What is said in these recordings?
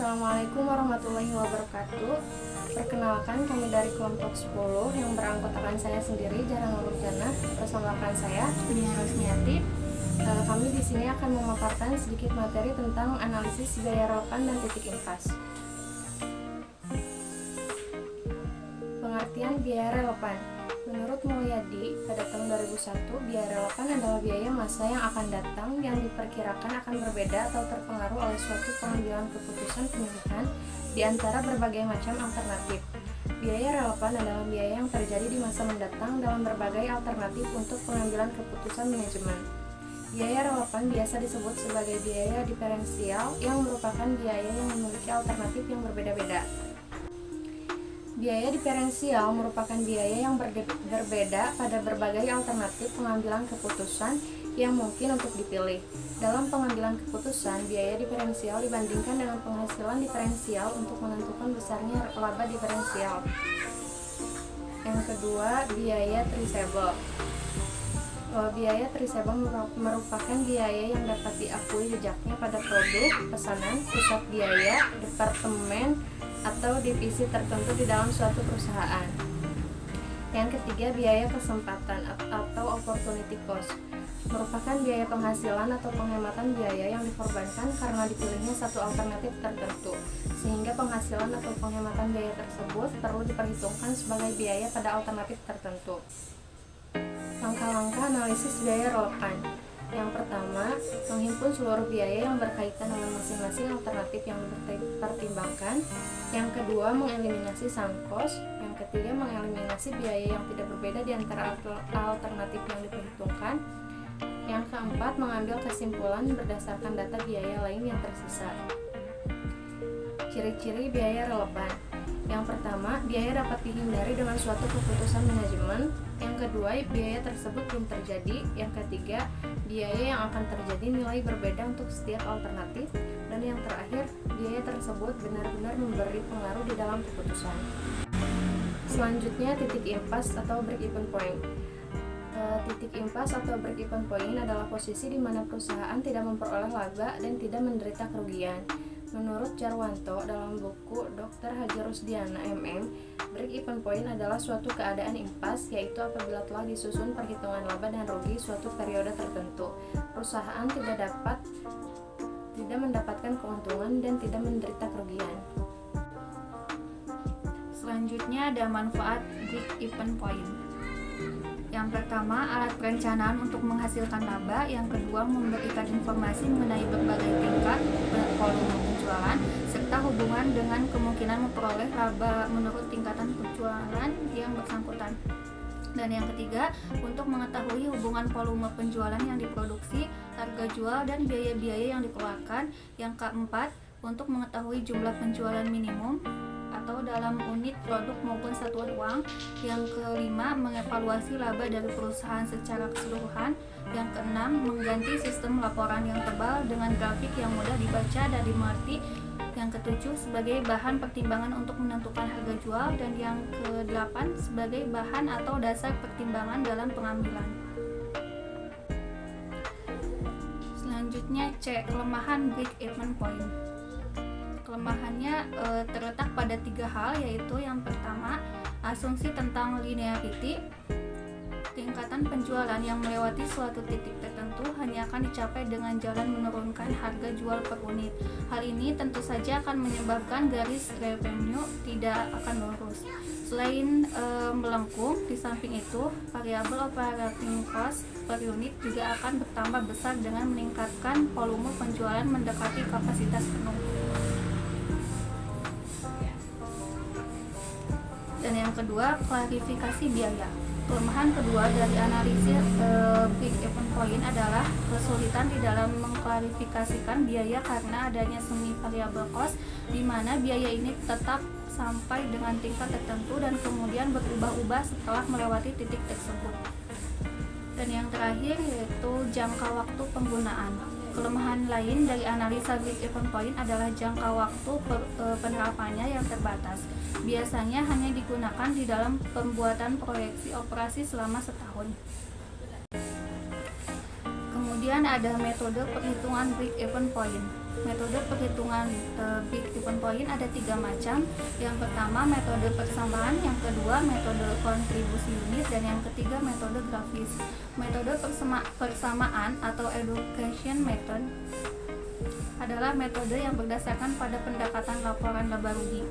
Assalamualaikum warahmatullahi wabarakatuh. Perkenalkan, kami dari kelompok 10 yang beranggotakan saya sendiri, Jarang Nurjana, bersama rekan saya, Dunia Rosmiati. Kami di sini akan memaparkan sedikit materi tentang analisis biaya relevan dan titik impas. Pengertian biaya relevan. Menurut Mulyadi, pada tahun 2001, biaya relevan adalah biaya masa yang akan datang yang diperkirakan akan berbeda atau terpengaruh oleh suatu pengambilan keputusan pemilihan di antara berbagai macam alternatif. Biaya relevan adalah biaya yang terjadi di masa mendatang dalam berbagai alternatif untuk pengambilan keputusan manajemen. Biaya relevan biasa disebut sebagai biaya diferensial yang merupakan biaya yang memiliki alternatif yang berbeda-beda. Biaya diferensial merupakan biaya yang berbeda pada berbagai alternatif pengambilan keputusan yang mungkin untuk dipilih. Dalam pengambilan keputusan, biaya diferensial dibandingkan dengan penghasilan diferensial untuk menentukan besarnya laba diferensial. Yang kedua, biaya traceable. Biaya traceable merupakan biaya yang dapat diakui jejaknya pada produk, pesanan, pusat biaya, departemen, atau divisi tertentu di dalam suatu perusahaan. Yang ketiga, biaya kesempatan atau opportunity cost merupakan biaya penghasilan atau penghematan biaya yang dikorbankan karena dipilihnya satu alternatif tertentu, sehingga penghasilan atau penghematan biaya tersebut perlu diperhitungkan sebagai biaya pada alternatif tertentu. Langkah-langkah analisis biaya relevan. Yang pertama, menghimpun seluruh biaya yang berkaitan dengan masing-masing alternatif yang dipertimbangkan. Yang kedua, mengeliminasi sunk cost. Yang ketiga, mengeliminasi biaya yang tidak berbeda di antara alternatif yang diperhitungkan. Yang keempat, mengambil kesimpulan berdasarkan data biaya lain yang tersisa. Ciri-ciri biaya relevan. Yang pertama, biaya dapat dihindari dengan suatu keputusan manajemen. Yang kedua, biaya tersebut belum terjadi. Yang ketiga, biaya yang akan terjadi nilai berbeda untuk setiap alternatif. Dan yang terakhir, biaya tersebut benar-benar memberi pengaruh di dalam keputusan. Selanjutnya, titik impas atau break-even point. Titik impas atau break-even point adalah posisi di mana perusahaan tidak memperoleh laba dan tidak menderita kerugian. Menurut Jarwanto dalam buku Dr. Haji Rusdiana MM, break-even point adalah suatu keadaan impas, yaitu apabila telah disusun perhitungan laba dan rugi suatu periode tertentu. Perusahaan tidak mendapatkan keuntungan dan tidak menderita kerugian. Selanjutnya ada manfaat break-even point. Yang pertama, alat perencanaan untuk menghasilkan laba. Yang kedua, memberikan informasi mengenai berbagai tingkat volume penjualan serta hubungan dengan kemungkinan memperoleh laba menurut tingkatan penjualan yang bersangkutan. Dan yang ketiga, untuk mengetahui hubungan volume penjualan yang diproduksi, harga jual, dan biaya-biaya yang dikeluarkan. Yang keempat, untuk mengetahui jumlah penjualan minimum atau dalam unit produk maupun satuan uang. Yang kelima, mengevaluasi laba dari perusahaan secara keseluruhan. Yang keenam, mengganti sistem laporan yang tebal dengan grafik yang mudah dibaca dan dimengerti. Yang ketujuh, sebagai bahan pertimbangan untuk menentukan harga jual. Dan yang kedelapan, sebagai bahan atau dasar pertimbangan dalam pengambilan. Selanjutnya C, kelemahan break-even point. Kelemahannya terletak pada tiga hal, yaitu yang pertama, asumsi tentang linearity. Tingkatan penjualan yang melewati suatu titik tertentu hanya akan dicapai dengan jalan menurunkan harga jual per unit. Hal ini tentu saja akan menyebabkan garis revenue tidak akan lurus. Selain melengkung, di samping itu, variabel operating cost per unit juga akan bertambah besar dengan meningkatkan volume penjualan mendekati kapasitas penuh. Dan yang kedua, klarifikasi biaya. Kelemahan kedua dari analisis break-even point adalah kesulitan di dalam mengklarifikasikan biaya karena adanya semi variable cost, di mana biaya ini tetap sampai dengan tingkat tertentu dan kemudian berubah-ubah setelah melewati titik tersebut. Dan yang terakhir yaitu jangka waktu penggunaan. Kelemahan lain dari analisa break-even point adalah jangka waktu penerapannya yang terbatas. Biasanya hanya digunakan di dalam pembuatan proyeksi operasi selama setahun. Kemudian ada metode perhitungan break-even point. Metode perhitungan break even point ada 3 macam. Yang pertama metode persamaan, yang kedua metode kontribusi unit, dan yang ketiga metode grafis. Metode persamaan atau education method adalah metode yang berdasarkan pada pendekatan laporan laba rugi.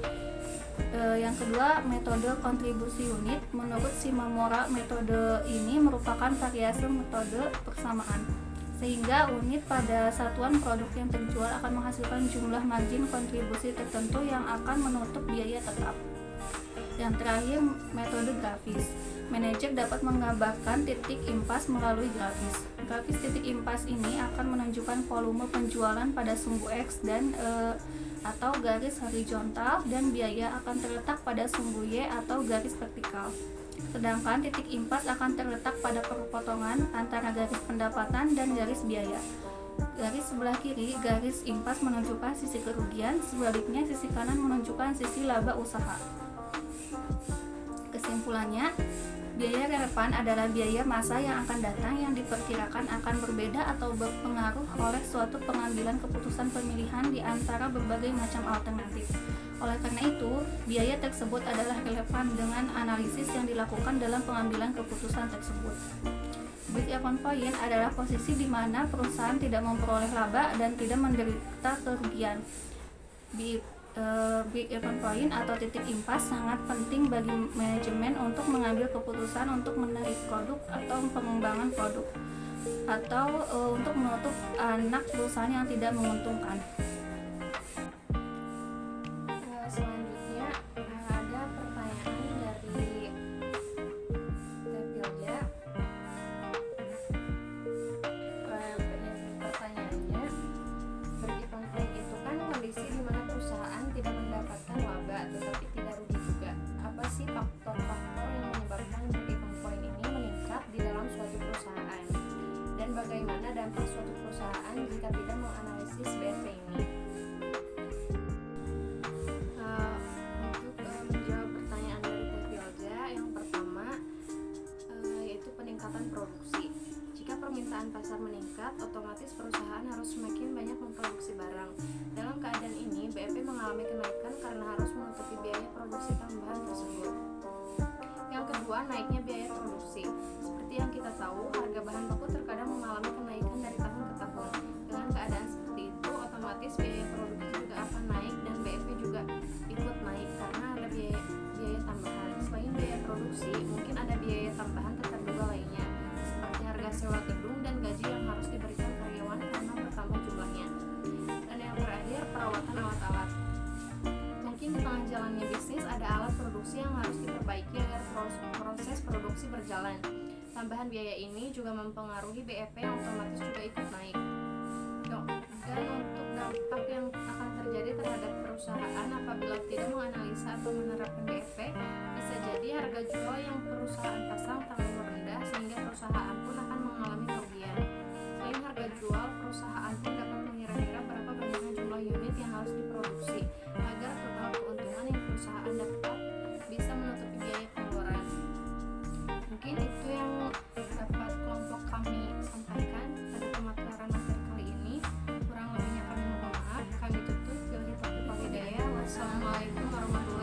Yang kedua metode kontribusi unit. Menurut Shimomura, metode ini merupakan variasi metode persamaan, sehingga unit pada satuan produk yang terjual akan menghasilkan jumlah margin kontribusi tertentu yang akan menutup biaya tetap. Yang terakhir metode grafis. Manajer dapat menggambarkan titik impas melalui grafis. Grafis titik impas ini akan menunjukkan volume penjualan pada sumbu X dan atau garis horizontal, dan biaya akan terletak pada sumbu Y atau garis vertikal. Sedangkan titik impas akan terletak pada perpotongan antara garis pendapatan dan garis biaya. Garis sebelah kiri garis impas menunjukkan sisi kerugian, sebaliknya sisi kanan menunjukkan sisi laba usaha. Kesimpulannya, biaya relevan adalah biaya masa yang akan datang yang diperkirakan akan berbeda atau berpengaruh oleh suatu pengambilan keputusan pemilihan di antara berbagai macam alternatif. Oleh karena itu, biaya tersebut adalah relevan dengan analisis yang dilakukan dalam pengambilan keputusan tersebut. Break even point adalah posisi di mana perusahaan tidak memperoleh laba dan tidak menderita kerugian. Break even point atau titik impas sangat penting bagi manajemen untuk mengambil keputusan untuk menarik produk atau pengembangan produk, atau untuk menutup anak perusahaan yang tidak menguntungkan. Selanjutnya ada pertanyaan dari Tepilja. Pertanyaannya, break even point itu kan kondisi di mana perusahaan tidak mendapatkan laba tetapi tidak rugi juga. Apa sih faktor-faktor yang menyebabkan break even point ini meningkat di dalam suatu perusahaan? Dan bagaimana dampak suatu perusahaan jika tidak menganalisis BEP ini? Menjawab pertanyaan dari Tepilja, yang pertama yaitu peningkatan produksi. Jika permintaan pasar meningkat, otomatis perusahaan harus semakin banyak memproduksi barang. Dalam keadaan ini, BEP mengalami kenaikan karena harus menutupi biaya produksi tambahan tersebut. Yang kedua, naiknya biaya produksi. Seperti yang kita tahu, harga bahan baku terkadang mengalami kenaikan dari tahun ke tahun. Dengan keadaan seperti itu, otomatis biaya produksi juga akan naik dan BEP juga ikut naik karena ada biaya tambahan. Selain biaya produksi, mungkin ada biaya tambahan tak terduga lainnya, seperti harga sewa gedung dan gaji yang harus diberikan karyawan karena bertambah jumlahnya. Dan yang terakhir, perawatan alat-alat. Mungkin di tengah jalannya bisnis ada alat produksi yang harus diperbaiki agar proses produksi berjalan. Tambahan biaya ini juga mempengaruhi BEP yang otomatis juga ikut naik. Dan untuk dampak yang akan terjadi terhadap perusahaan apabila tidak menganalisa atau menerapkan BEP, bisa jadi harga jual yang perusahaan pasang terlalu rendah sehingga perusahaan pun akan mengalami kerugian. Selain harga jual, perusahaan pun dapat mengira-ngira berapa banyaknya jumlah unit yang harus diproduksi agar total keuntungan yang perusahaan dapat bisa menutupi biaya pengeluaran. Mungkin itu yang dapat kelompok kami sampaikan pada pemaparan materi kali ini. Kurang lebihnya kami mohon maaf. Kami tutup. Wassalamualaikum warahmatullahi wabarakatuh.